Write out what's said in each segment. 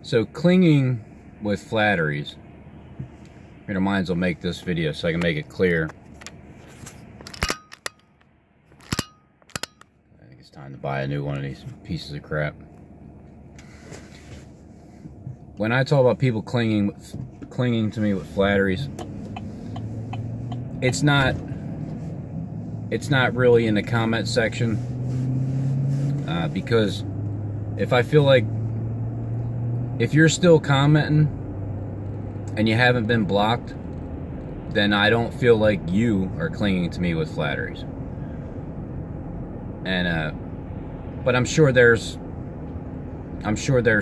So clinging with flatteries. Here, I might as well make this video so I can make it clear. I think it's time to buy a new one of these pieces of crap. When I talk about people clinging to me with flatteries, it's not really in the comment section, because if I feel like if you're still commenting and you haven't been blocked, then I don't feel like you are clinging to me with flatteries. And but I'm sure there's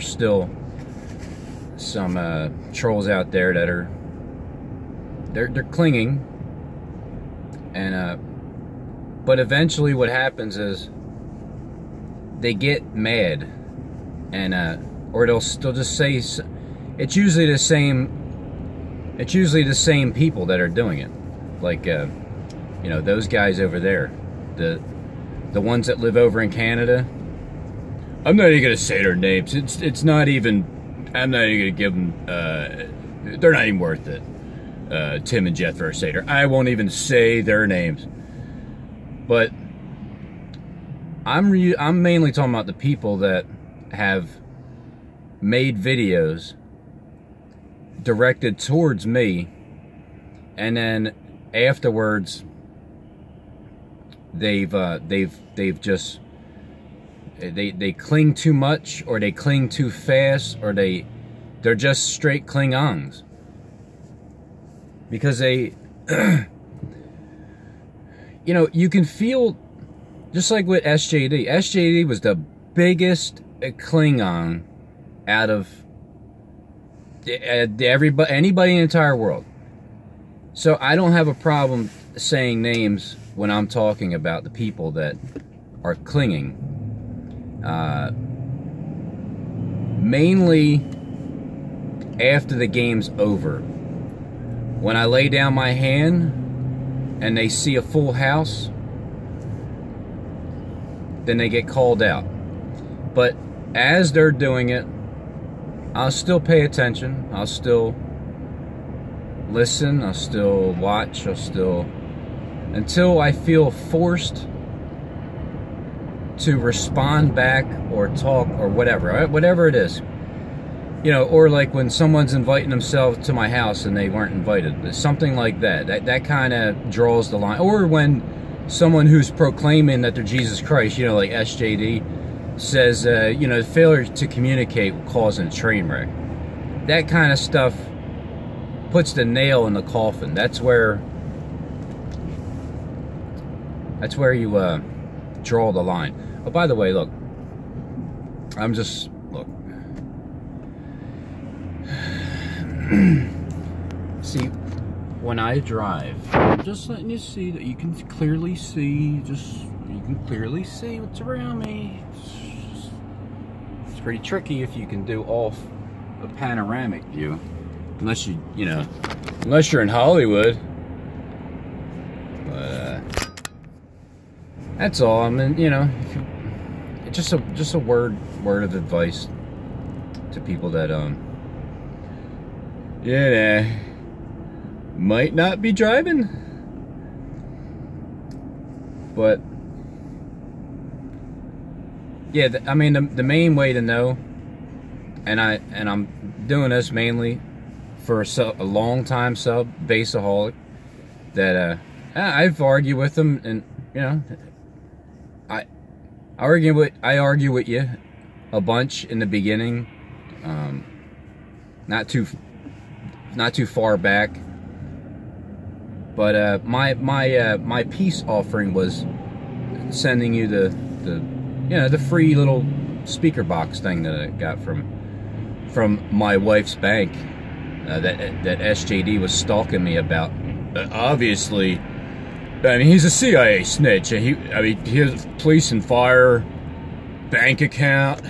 still some trolls out there that are they're clinging, and but eventually what happens is they get mad, and or they'll just say, it's usually the same people that are doing it, like you know, those guys over there, the ones that live over in Canada. I'm not even gonna say their names. It's not even, I'm not even gonna give them, they're not even worth it. Tim and Jeff Versater. I won't even say their names. But I'm mainly talking about the people that have made videos directed towards me, and then afterwards they've just they cling too much, or they cling too fast, or they're just straight Klingons, because they you know, you can feel, just like with SJD. SJD was the biggest Klingon out of anybody in the entire world. So I don't have a problem saying names when I'm talking about the people that are clinging. Mainly after the game's over. When I lay down my hand and they see a full house, then they get called out. But as they're doing it, I'll still pay attention, I'll still listen, I'll still watch, I'll still, until I feel forced to respond back or talk or whatever it is. You know, or like when someone's inviting themselves to my house and they weren't invited. Something like that. That kind of draws the line. Or when someone who's proclaiming that they're Jesus Christ, you know, like SJD, says, you know, failure to communicate will cause a train wreck. That kind of stuff puts the nail in the coffin. That's where you draw the line. Oh, by the way, look, look. See, when I drive, I'm just letting you see that you can clearly see, what's around me. It's pretty tricky if you can do off a panoramic view, unless unless you're in Hollywood. But that's all. I mean, you know, it's just a word of advice to people that yeah, might not be driving, but yeah, I mean, the main way to know, and I'm doing this mainly for a long time sub baseaholic, that I've argued with them, and you know, I argue with you a bunch in the beginning, not too far back, but my peace offering was sending you the free little speaker box thing that I got from my wife's bank, that SJD was stalking me about. Obviously, I mean, he's a CIA snitch, and he has police and fire bank account.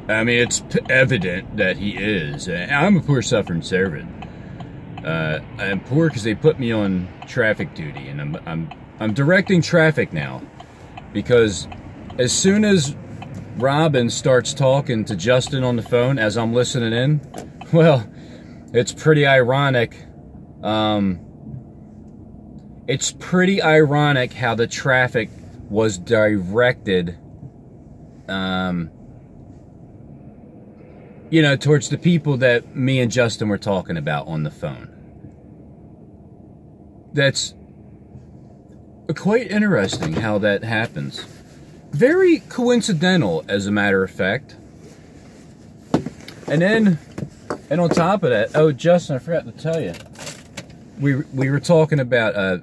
I mean, it's evident that he is. I'm a poor suffering servant. I'm poor because they put me on traffic duty, and I'm directing traffic now, because as soon as Robin starts talking to Justin on the phone as I'm listening in. Well, it's pretty ironic. It's pretty ironic how the traffic was directed, you know, towards the people that me and Justin were talking about on the phone. That's quite interesting how that happens. Very coincidental, as a matter of fact. And on top of that, oh, Justin, I forgot to tell you, we were talking about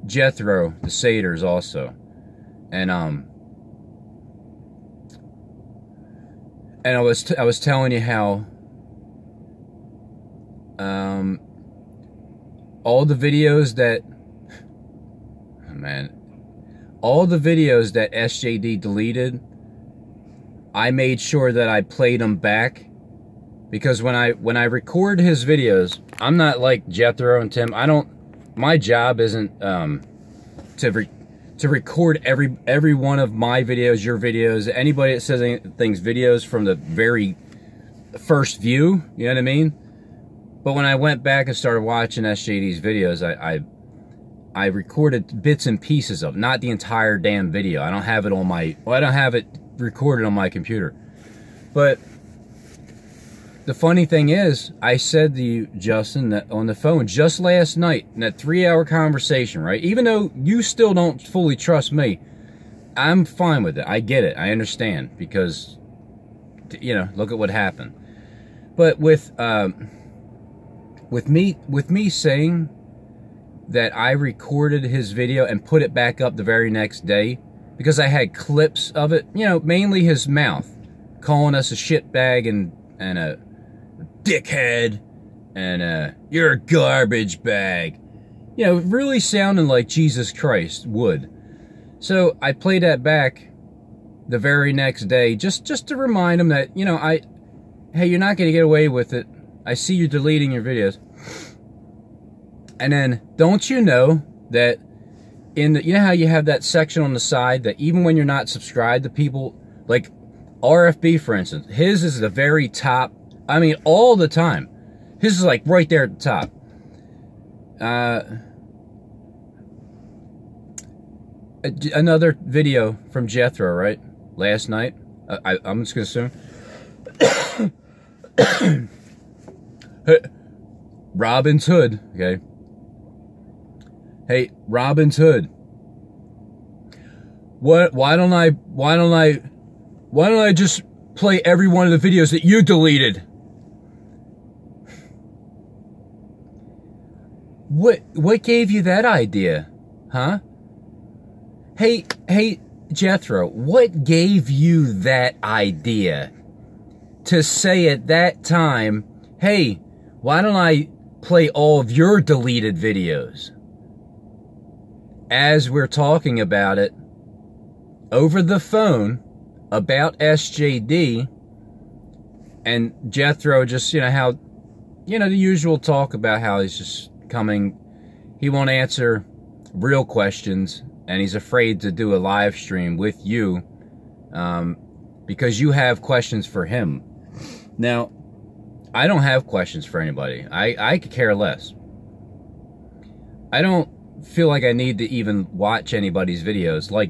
Jethro, the satyrs, also, and I was telling you how all the videos that, oh man, all the videos that SJD deleted, I made sure that I played them back, because when I record his videos, I'm not like Jethro and Tim. My job isn't to record every one of my videos, your videos, anybody that says anything's videos from the very first view, you know what I mean? But when I went back and started watching SJD's videos, I recorded bits and pieces of, not the entire damn video. I don't have it on my, well, I don't have it recorded on my computer. But the funny thing is, I said to you, Justin, that on the phone just last night, in that 3-hour conversation, right? Even though you still don't fully trust me, I'm fine with it. I get it. I understand, because, you know, look at what happened. But with me saying that I recorded his video and put it back up the very next day, because I had clips of it, you know, mainly his mouth, calling us a shitbag and a dickhead, and you're a garbage bag, you know, really sounding like Jesus Christ would. So I played that back the very next day, just to remind him that, you know, hey, you're not gonna get away with it. I see you deleting your videos. And then, don't you know that in the, you know how you have that section on the side that even when you're not subscribed to people, like RFB, for instance, his is the very top. I mean, all the time. His is like right there at the top. Another video from Jethro, right? Last night. I'm just going to assume. Robin's Hood, okay? Hey, Robin's Hood. Why don't I just play every one of the videos that you deleted? What gave you that idea? Huh? Hey, Jethro, what gave you that idea to say at that time, hey, why don't I play all of your deleted videos? As we're talking about it over the phone about SJD, and Jethro just, you know, how, you know, the usual talk about how he's just coming, he won't answer real questions, and he's afraid to do a live stream with you because you have questions for him. Now, I don't have questions for anybody. I could care less. I don't feel like I need to even watch anybody's videos. I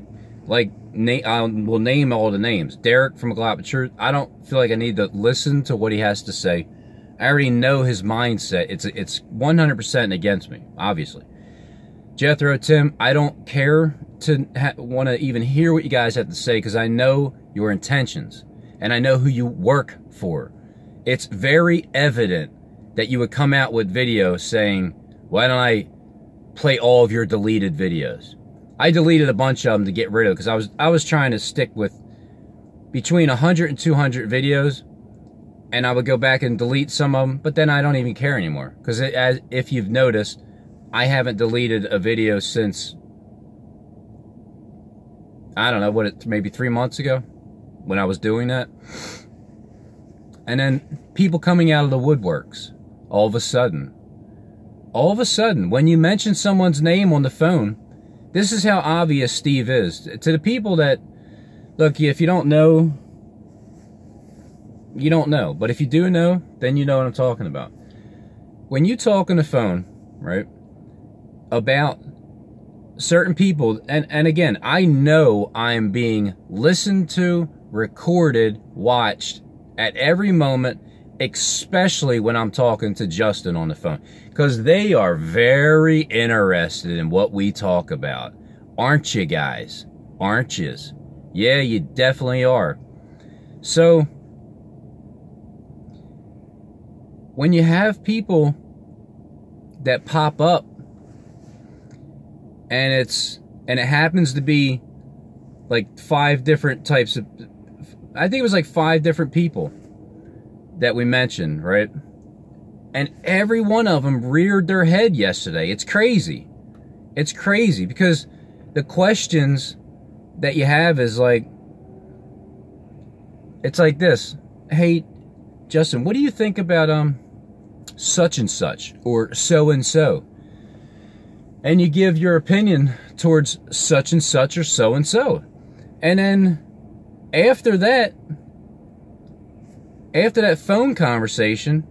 will name all the names. Derek from McLaughlin Church. I don't feel like I need to listen to what he has to say. I already know his mindset. It's 100% against me, obviously. Jethro, Tim, I don't care to want to even hear what you guys have to say, because I know your intentions and I know who you work for. It's very evident that you would come out with videos saying, why don't I play all of your deleted videos? I deleted a bunch of them to get rid of, because I was trying to stick with between 100 and 200 videos, and I would go back and delete some of them, but then I don't even care anymore, because as if you've noticed, I haven't deleted a video since, I don't know, maybe 3 months ago when I was doing that. And then people coming out of the woodworks all of a sudden, when you mention someone's name on the phone, this is how obvious Steve is. To the people that, look, if you don't know you don't know. But if you do know, then you know what I'm talking about. When you talk on the phone, right, about certain people, and again, I know I'm being listened to, recorded, watched at every moment, especially when I'm talking to Justin on the phone, because they are very interested in what we talk about. Aren't you guys? Aren't yous? Yeah, you definitely are. So, when you have people that pop up, and it happens to be like 5 different types of, I think it was like 5 different people that we mentioned, right? And every one of them reared their head yesterday. It's crazy. It's crazy because the questions that you have is like, it's like this. Hey, Justin, what do you think about such and such or so and so? And you give your opinion towards such and such or so and so. And then after that phone conversation,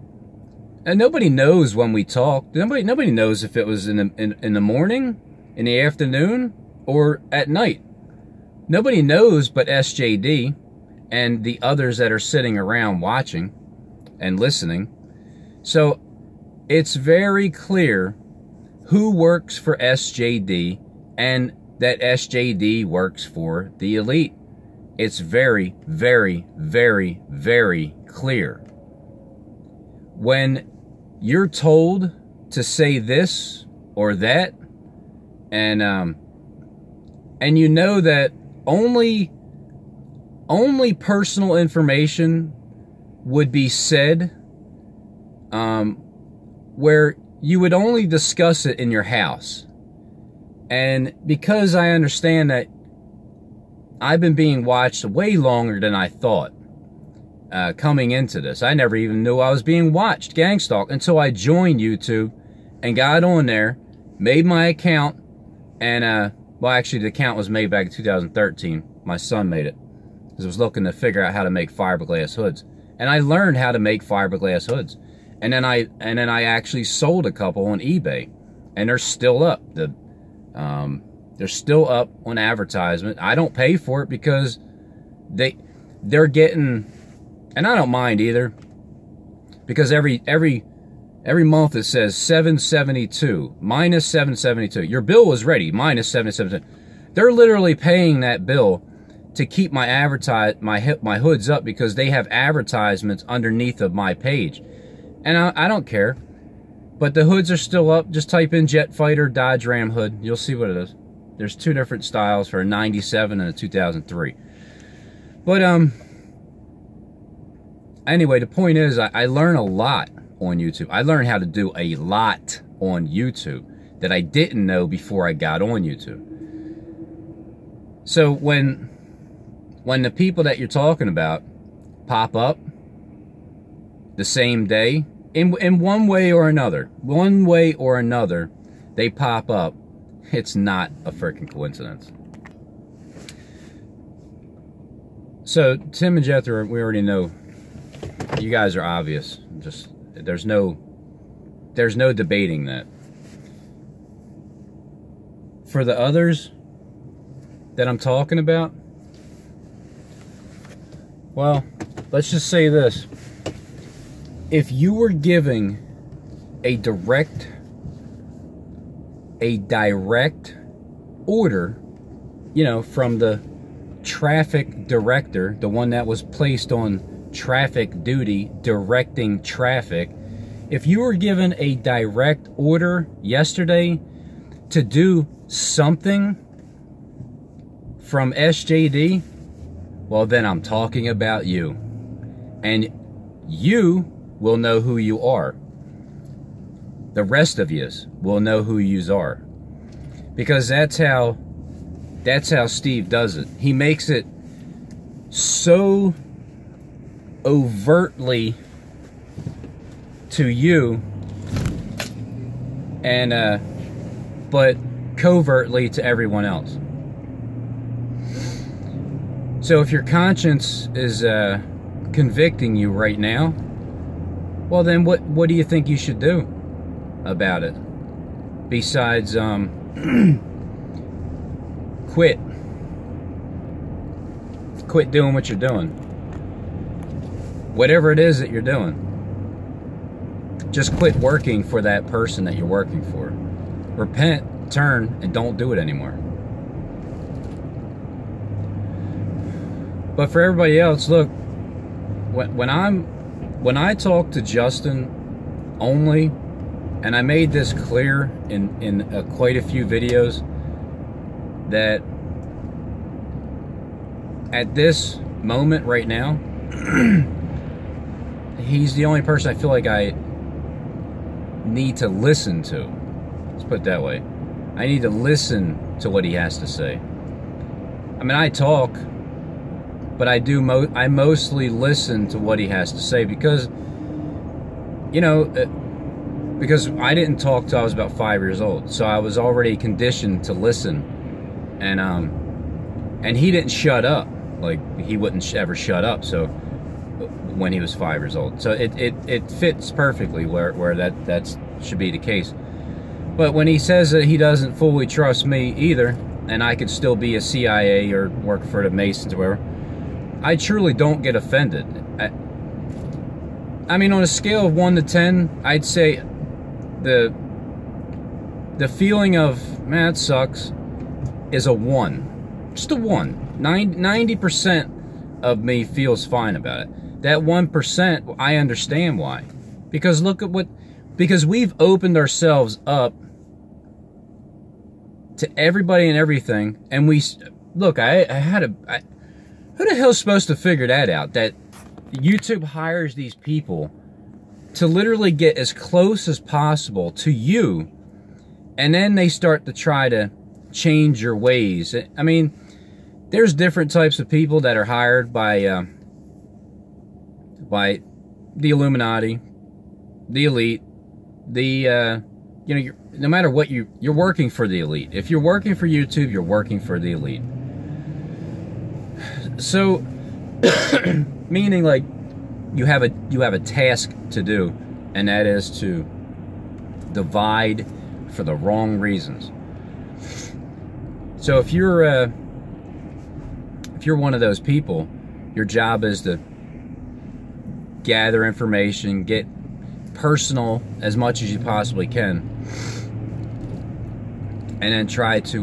and nobody knows when we talk. Nobody knows if it was in the morning, in the afternoon, or at night. Nobody knows but SJD and the others that are sitting around watching and listening. So it's very clear who works for SJD and that SJD works for the elite. It's very, very, very, very clear. When you're told to say this or that, and you know that only personal information would be said, where you would only discuss it in your house. And because I understand that I've been being watched way longer than I thought, coming into this. I never even knew I was being watched, gang stalked, until I joined YouTube and got on there, made my account, and, well, actually, the account was made back in 2013. My son made it, because I was looking to figure out how to make fiberglass hoods. And I learned how to make fiberglass hoods. And then I actually sold a couple on eBay, and they're still up. They're still up on advertisement. I don't pay for it because they're getting, and I don't mind either, because every month it says 772 minus 772. Your bill was ready minus 772. They're literally paying that bill to keep my hoods up because they have advertisements underneath of my page. And I don't care. But the hoods are still up. Just type in Jet Fighter Dodge Ram hood. You'll see what it is. There's 2 different styles for a 97 and a 2003. But, anyway, the point is I learn a lot on YouTube. I learned how to do a lot on YouTube that I didn't know before I got on YouTube. So when the people that you're talking about pop up the same day, in one way or another, they pop up, it's not a freaking coincidence. So Tim and Jethro, we already know, you guys are obvious. Just there's no debating that. For the others that I'm talking about, well, let's just say this. If you were giving a direct order, you know, from the traffic director, the one that was placed on traffic duty, directing traffic, if you were given a direct order yesterday to do something from SJD, well, then I'm talking about you. And you will know who you are. The rest of yous will know who yous are. Because that's how Steve does it. He makes it so overtly to you, and but covertly to everyone else. So if your conscience is convicting you right now, well then what do you think you should do about it? Besides, quit doing what you're doing. Whatever it is that you're doing. Just quit working for that person that you're working for. Repent, turn, and don't do it anymore. But for everybody else, look, when I talk to Justin only, and I made this clear in quite a few videos, that at this moment right now, he's the only person I feel like I need to listen to. Let's put it that way. I need to listen to what he has to say. I mean, I talk, but I mostly listen to what he has to say because, you know, because I didn't talk till I was about 5 years old, so I was already conditioned to listen, and he didn't shut up. Like, he wouldn't ever shut up. So when he was 5 years old, so it fits perfectly where that should be the case. But when he says that he doesn't fully trust me either, and I could still be a CIA or work for the Masons or whatever, I truly don't get offended. I mean, on a scale of 1 to 10, I'd say the feeling of, man, it sucks, is a 1. Just a 1. 90% of me feels fine about it. That 1%, I understand why. Because look at because we've opened ourselves up to everybody and everything, and who the hell's supposed to figure that out? That YouTube hires these people to literally get as close as possible to you, and then they start to try to change your ways. I mean, there's different types of people that are hired by the Illuminati, the elite, you know, no matter what, you're working for the elite. If you're working for YouTube, you're working for the elite. So, meaning, like, you have a task to do, and that is to divide for the wrong reasons. So if you're one of those people, your job is to gather information, get personal as much as you possibly can, and then try to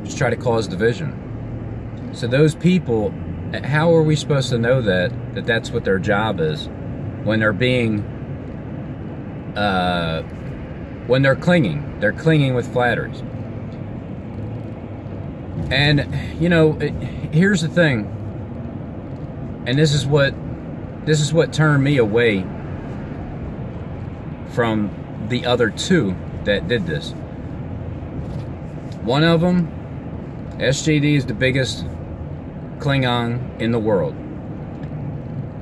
just try to cause division. So those people, how are we supposed to know that that's what their job is when they're being when they're clinging with flatteries? And you know, here's the thing, and this is what turned me away from the other two that did this. One of them, SJD, is the biggest Klingon in the world.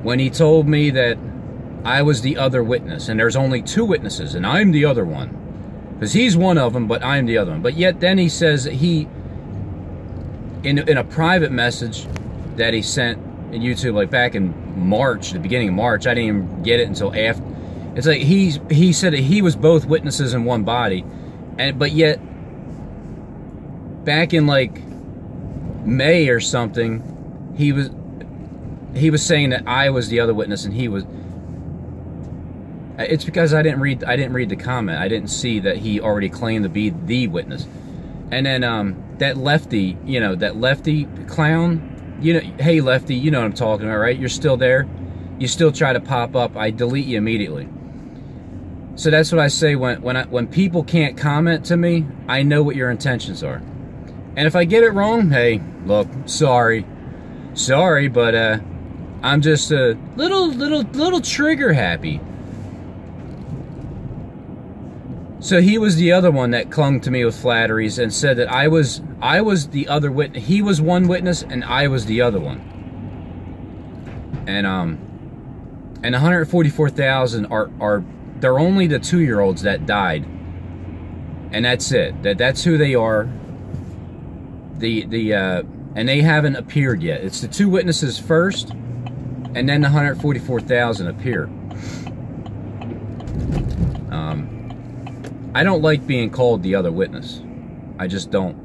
When he told me that I was the other witness, and there's only 2 witnesses, and I'm the other one, because he's one of them, but I'm the other one. But yet then he says that he, in a private message that he sent in YouTube, like back in March, the beginning of March, I didn't even get it until after. It's like he said that he was both witnesses in one body, but yet back in like May or something, he was saying that I was the other witness and he was. It's because I didn't read the comment. I didn't see that he already claimed to be the witness. And then that lefty, you know, that lefty clown, you know, hey lefty, you know what I'm talking about, right? You're still there. You still try to pop up. I delete you immediately. So that's what I say when people can't comment to me. I know what your intentions are. And if I get it wrong, hey, look, sorry, but I'm just a little trigger happy. So he was the other one that clung to me with flatteries and said that I was the other witness. He was one witness and I was the other one. And 144,000 are they're only the 2-year-olds that died, and that's it. That's who they are. The and they haven't appeared yet. It's the 2 witnesses first, and then the 144,000 appear. I don't like being called the other witness. I just don't.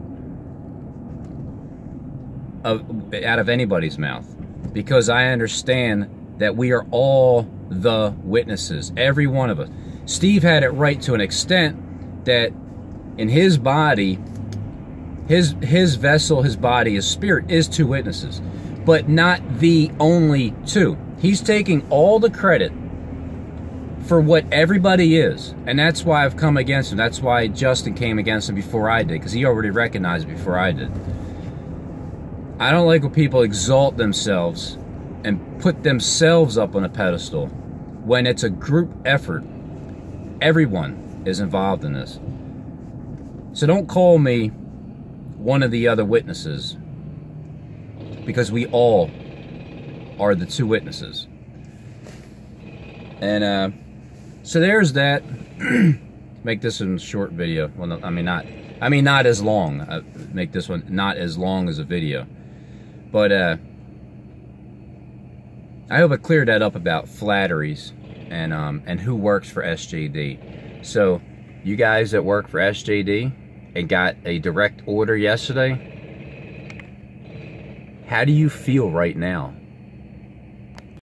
Out of anybody's mouth. Because I understand that we are all the witnesses. Every one of us. Steve had it right to an extent that in his body, his vessel, his body, his spirit is 2 witnesses. But not the only 2. He's taking all the credit for what everybody is. And that's why I've come against him. That's why Justin came against him before I did. Because he already recognized it before I did. I don't like when people exalt themselves and put themselves up on a pedestal when it's a group effort. Everyone is involved in this. So don't call me one of the other witnesses, because we all are the 2 witnesses. And so there's that. Make this a short video. Well, no, I mean not as long. Make this one not as long as a video. But I hope I cleared that up about flatteries and who works for SJD. So you guys that work for SJD and got a direct order yesterday, how do you feel right now?